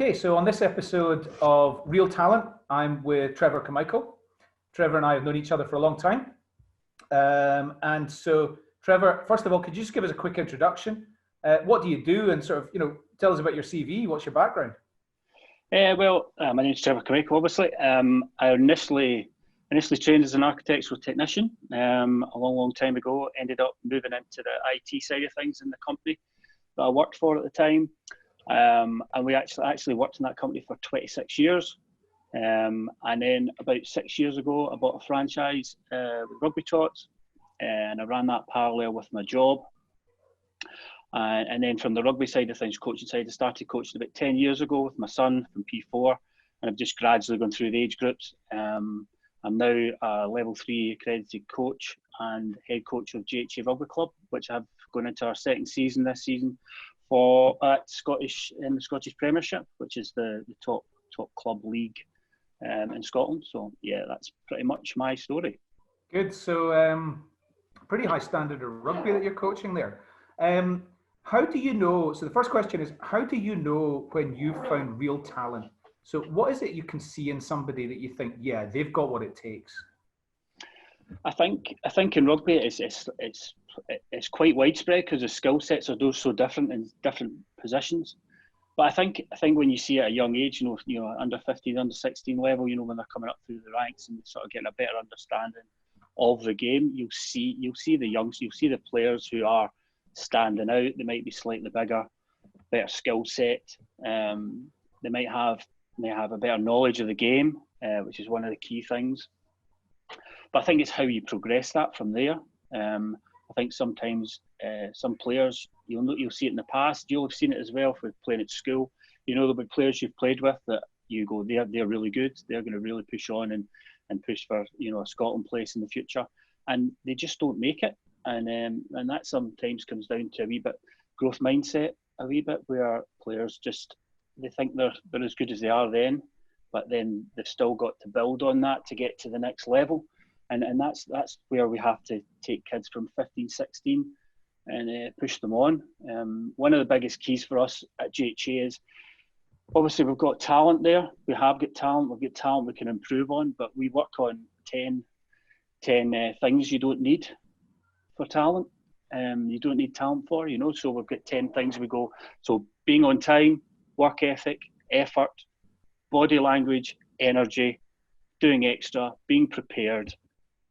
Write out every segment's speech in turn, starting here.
Okay, so on this episode of Real Talent, I'm with Trevor Carmichael. Trevor and I have known each other for a long time. And so, Trevor, first of all, could you just give us a quick introduction? What do you do? And sort of, tell us about your CV. What's your background? My name is Trevor Carmichael, obviously. I initially trained as an architectural technician a long time ago. Ended up moving into the IT side of things in the company that I worked for at the time. And we actually worked in that company for 26 years. And then about 6 years ago, I bought a franchise with Rugby Tots, and I ran that parallel with my job. And then from the rugby side of things, coaching side, I started coaching about 10 years ago with my son from P4, and I've just gradually gone through the age groups. I'm now a level 3 accredited coach and head coach of GHA Rugby Club, which I've gone into our second season this season for in the Scottish Premiership, which is the top club league in Scotland. So yeah, that's pretty much my story. Good. So pretty high standard of rugby that you're coaching there. How do you know? So the first question is, how do you know when you've found real talent? So what is it you can see in somebody that you think, yeah, they've got what it takes? I think in rugby it's quite widespread because the skill sets are so different in different positions. But I think when you see at a young age, under 15, under 16 level, when they're coming up through the ranks and sort of getting a better understanding of the game, you'll see the players who are standing out. They might be slightly bigger, better skill set. They may have a better knowledge of the game, which is one of the key things. But I think it's how you progress that from there. I think sometimes some players, you'll see it in the past. You'll have seen it as well for playing at school. There'll be players you've played with that you go, they're really good. They're going to really push on and push for a Scotland place in the future, and they just don't make it. And that sometimes comes down to a wee bit growth mindset, a wee bit where players they think they're as good as they are then, but then they've still got to build on that to get to the next level. And that's where we have to take kids from 15, 16 and push them on. One of the biggest keys for us at GHA is, obviously we've got talent there. We have got talent. We've got talent we can improve on, but we work on 10 things you don't need for talent. You don't need talent for, so we've got 10 things we go. So being on time, work ethic, effort, body language, energy, doing extra, being prepared,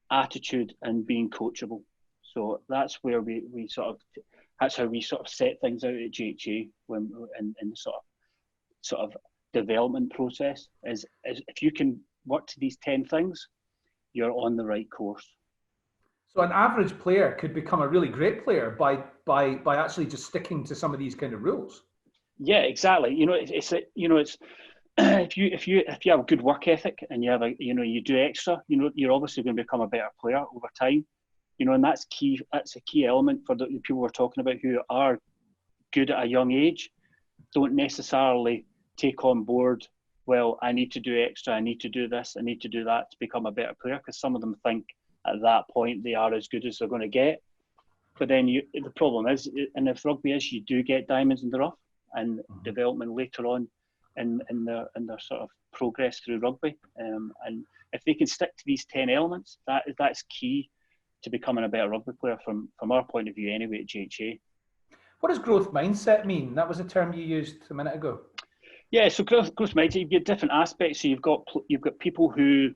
attitude, and being coachable. So that's where that's how we sort of set things out at GHA when in the sort of development process is if you can work to these 10 things, you're on the right course. So an average player could become a really great player by actually just sticking to some of these kind of rules. Yeah, exactly. It's if you have a good work ethic and you have you do extra, you're obviously going to become a better player over time. And that's key. That's a key element for the people we're talking about who are good at a young age. Don't necessarily take on board, well, I need to do extra, I need to do this, I need to do that to become a better player, because some of them think at that point they are as good as they're going to get. But then the problem is, and if rugby is, you do get diamonds in the rough and development later on in their sort of progress through rugby. And if they can stick to these 10 elements, that's key to becoming a better rugby player from our point of view anyway at GHA. What does growth mindset mean? That was a term you used a minute ago. Yeah, so growth mindset, you've got different aspects. So you've got people who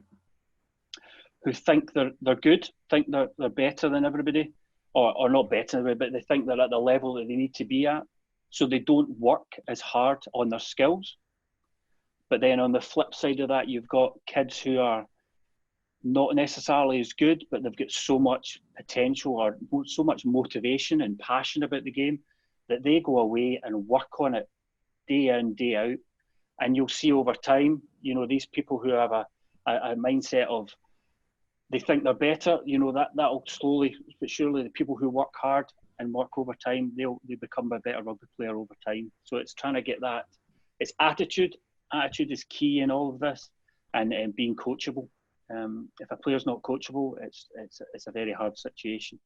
think they're good, think they're better than everybody, or not better than everybody, but they think they're at the level that they need to be at. So they don't work as hard on their skills. But then on the flip side of that, you've got kids who are not necessarily as good, but they've got so much potential or so much motivation and passion about the game that they go away and work on it day in, day out. And you'll see over time, these people who have a mindset of they think they're better, that'll slowly but surely, the people who work hard and work over time, they become a better rugby player over time. So it's trying to get that. It's attitude. Attitude is key in all of this, and being coachable. If a player's not coachable, it's a very hard situation.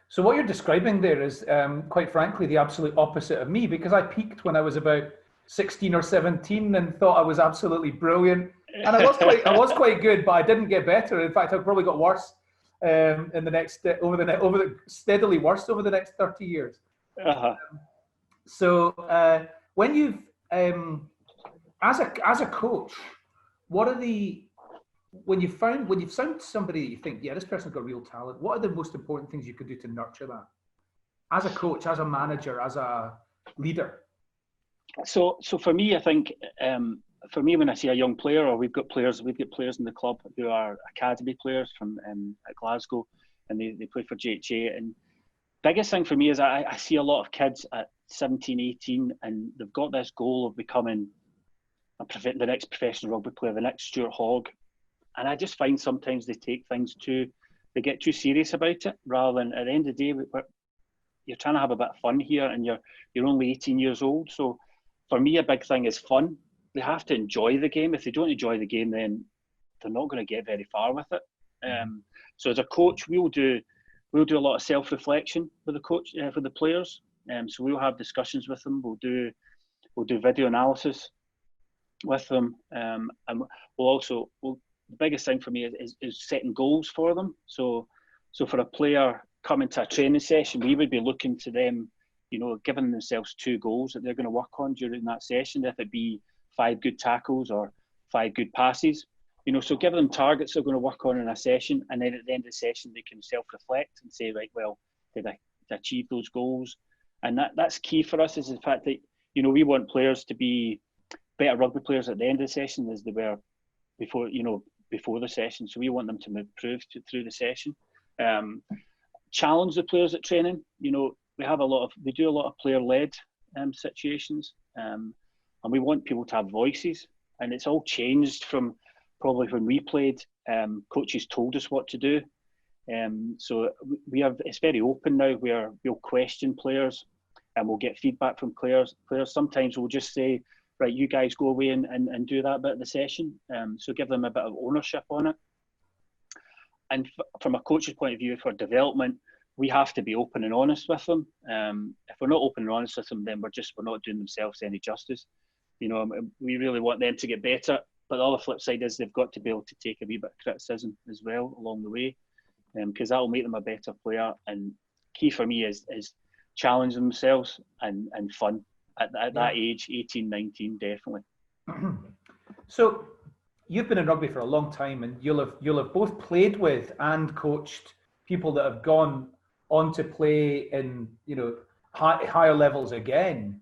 So what you're describing there is, quite frankly, the absolute opposite of me, because I peaked when I was about 16 or 17 and thought I was absolutely brilliant. And I was quite good, but I didn't get better. In fact, I probably got worse in the next steadily worse over the next 30 years. Uh-huh. So when you've as a coach, what are when you've found somebody that you think, yeah, this person's got real talent, what are the most important things you could do to nurture that? As a coach, as a manager, as a leader? So for me, I think for me, when I see a young player, or we've got players in the club who are academy players from at Glasgow, and they play for GHA. And biggest thing for me is I see a lot of kids at 17, 18, and they've got this goal of becoming the next professional rugby player, the next Stuart Hogg. And I just find sometimes they get too serious about it, rather than at the end of the day, you're trying to have a bit of fun here, and you're only 18 years old. So for me, a big thing is fun. They have to enjoy the game. If they don't enjoy the game, then they're not going to get very far with it. So as a coach, we'll do a lot of self-reflection with the coach for the players. So we'll have discussions with them. We'll do video analysis with them, and the biggest thing for me is setting goals for them. So for a player coming to a training session, we would be looking to them, giving themselves 2 goals that they're going to work on during that session, if it be 5 good tackles or 5 good passes. So give them targets they're going to work on in a session, and then at the end of the session they can self-reflect and say, right, well, did I achieve those goals? And that's key for us, is the fact that we want players to be better rugby players at the end of the session as they were before the session. So we want them to improve through the session. Challenge the players at training. We do a lot of player-led situations, and we want people to have voices. And it's all changed from probably when we played. Coaches told us what to do, so it's very open now, where we'll question players and we'll get feedback from players. Sometimes will just say, right, you guys go away and do that bit of the session. So give them a bit of ownership on it. And from a coach's point of view, for development, we have to be open and honest with them. If we're not open and honest with them, then we're not doing themselves any justice. We really want them to get better. But the other flip side is they've got to be able to take a wee bit of criticism as well along the way, because that will make them a better player. And key for me is challenge themselves and fun at that age, 18, 19, definitely. So you've been in rugby for a long time, and you'll have both played with and coached people that have gone on to play in higher levels again.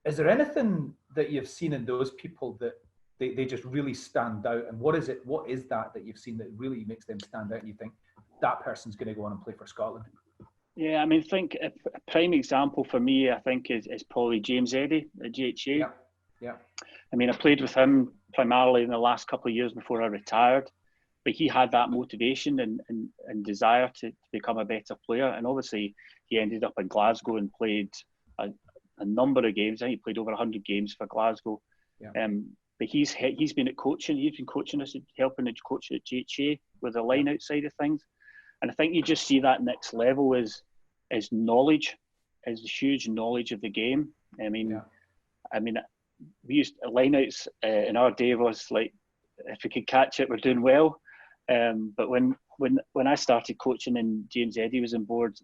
Is there anything that you've seen in those people that they just really stand out? And what is that you've seen that really makes them stand out, and you think that person's going to go on and play for Scotland? Yeah, I think a prime example for me, I think, is probably James Eddy at GHA. Yeah. I played with him primarily in the last couple of years before I retired, but he had that motivation and desire to become a better player. And obviously he ended up in Glasgow and played a number of games. I think he played over 100 games for Glasgow. Yeah. But he's been at coaching. He's been coaching us, helping to coach at GHA with the line out side of things. And I think you just see that next level is knowledge, is the huge knowledge of the game. We used lineouts in our day was like, if we could catch it, we're doing well. But when I started coaching and James Eddy was on board,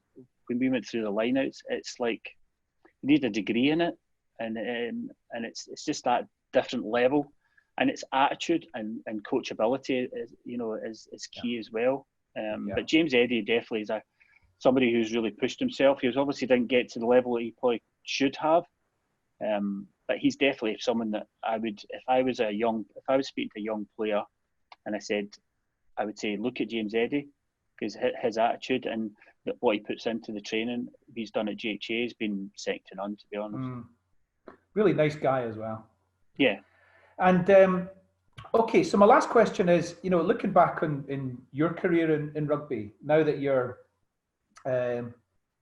when we went through the lineouts, it's like you need a degree in it, and it's just that different level, and it's attitude and coachability is key as well. But James Eddy definitely is somebody who's really pushed himself. He obviously didn't get to the level that he probably should have. But he's definitely someone that I would, if I was speaking to a young player, and I would say, look at James Eddy, because his attitude and what he puts into the training he's done at GHA has been second to none, to be honest. Really nice guy as well. Yeah. And okay, so my last question is, looking back in your career in rugby, now that you're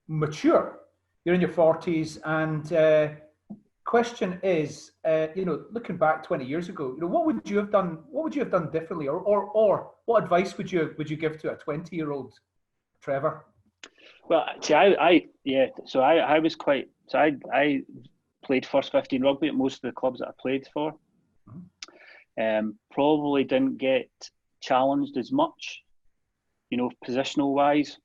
mature, you're in your 40s, and question is, looking back 20 years ago, what would you have done? What would you have done differently, or what advice would you give to a 20-year-old Trevor? Well, see, I played first 15 rugby at most of the clubs that I played for. Mm-hmm. Probably didn't get challenged as much, you know, positional wise.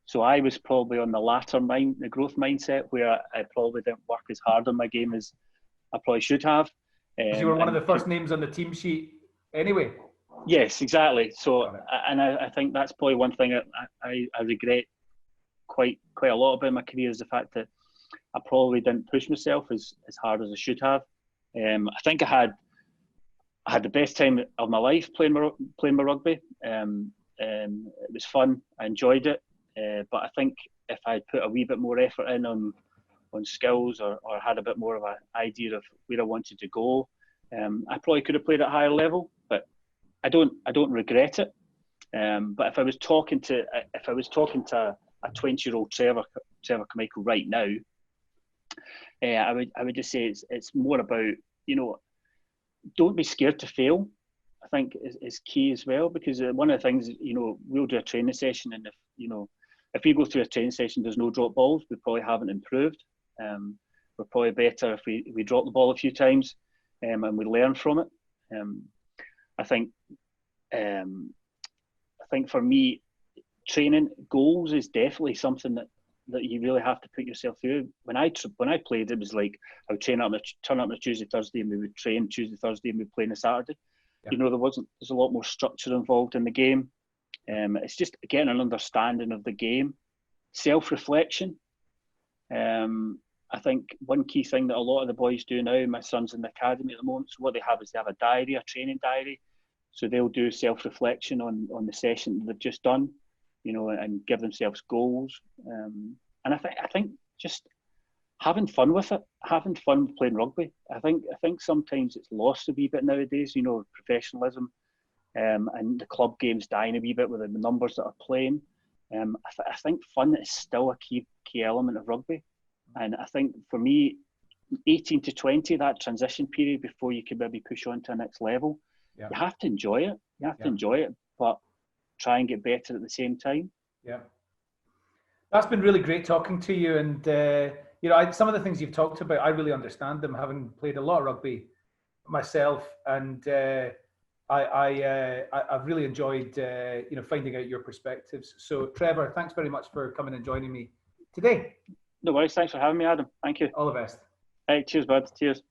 So I was probably on the latter the growth mindset, where I probably didn't work as hard on my game as I probably should have. Because you were one of the first names on the team sheet anyway. Yes, exactly. So, and I think that's probably one thing I regret quite a lot about my career, is the fact that I probably didn't push myself as hard as I should have. I think I had the best time of my life playing my rugby. It was fun. I enjoyed it. But I think if I'd put a wee bit more effort in on skills, or had a bit more of an idea of where I wanted to go, I probably could have played at a higher level. But I don't regret it. But if I was talking to a 20-year-old Trevor Carmichael right now, I would just say it's more about, you know, don't be scared to fail. I think is key as well, because one of the things, you know, we'll do a training session, and if we go through a training session, there's no drop balls, we probably haven't improved. We're probably better if we drop the ball a few times, and we learn from it. I think for me, training goals is definitely something that you really have to put yourself through. When I played, it was like I would turn up on a Tuesday, Thursday, and we would train Tuesday, Thursday, and we'd play on a Saturday. Yeah. You know, there's a lot more structure involved in the game. It's just getting an understanding of the game, self-reflection. I think one key thing that a lot of the boys do now, my son's in the academy at the moment, so what they have is they have a diary, a training diary. So they'll do self-reflection on the session that they've just done, you know, and give themselves goals. And I think just having fun with it, having fun playing rugby. I think sometimes it's lost a wee bit nowadays, you know, professionalism, and the club game's dying a wee bit with the numbers that are playing. I think fun is still a key element of rugby. And I think for me, 18 to 20, that transition period before you can maybe push on to the next level, you have to enjoy it. You have to enjoy it, but try and get better at the same time. Yeah. That's been really great talking to you. And, you know, some of the things you've talked about, I really understand them, having played a lot of rugby myself. And I've really enjoyed, you know, finding out your perspectives. So, Trevor, thanks very much for coming and joining me today. No worries. Thanks for having me, Adam. Thank you. All the best. Hey, cheers, bud. Cheers.